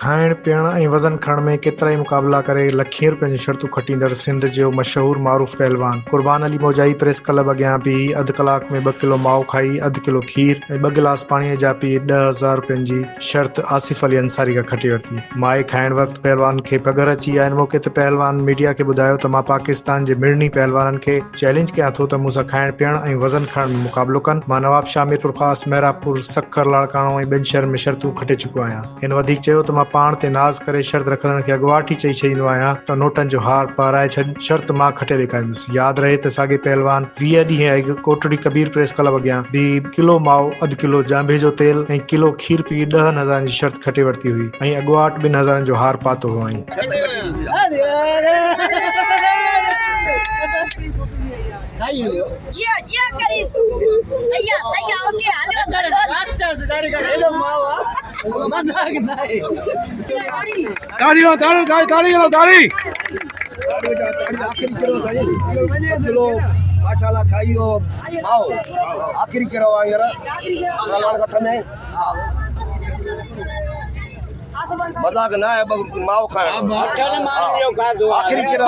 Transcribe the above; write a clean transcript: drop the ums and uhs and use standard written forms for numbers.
खाइण पीअण ऐं वज़न खणण में केतिरा ई मुक़ाबला करे लखें रुपयनि जूं शर्तूं खटींदड़ सिंध जो मशहूर मारूफ़ पहलवान कुर्बान अली मौजाई प्रेस क्लब अॻियां बीही अधु कलाक में 2 किलो माओ खाई, 1/2 किलो खीर ऐं 2 गिलास पाणीअ जा पी 10,000 रुपयनि जी शर्त आसिफ अली अंसारी खां खटी वरिती। माए खाइण वक़्तु पहलवान खे पघर अची विया। हिन मौक़े ते पहलवान मीडिया खे ॿुधायो त मां पाकिस्तान जे मिड़नी पहलवाननि खे चैलेंज कयां थो त मूंसां खाइण पीअण ऐं वज़न खणण में मुक़ाबलो कनि। मां नवाब शाह मीरपुर ख़ासि, मैरापुर, सखर, लाड़काणो ऐं ॿियनि शहरनि में शर्तूं खटे चुको आहियां। हिन वधीक चयो त मां पाण ते नाज़ करे शर्त रखंदड़ खे अॻुवाट ई चई छॾींदो आहियां त नोटनि जो हार पाराए छॾ, शर्त मां खटे ॾेखारींदुसि। यादि रहे त साॻे पहलवान 20 ॾींहं अॻु कोटड़ी कबीर प्रेस क्लब अॻियां बि किलो माओ, 1/2 किलो जांबे जो तेल ऐं किलो खीर पी 10,000 जी शर्त खटे वरिती हुई ऐं अॻुवाट 2,000 जो हार पातो हुअईं। माशाल्लाह खाई हो माओ आखिरी करो यार में मजाक ना है माओ खाए आखिरी करो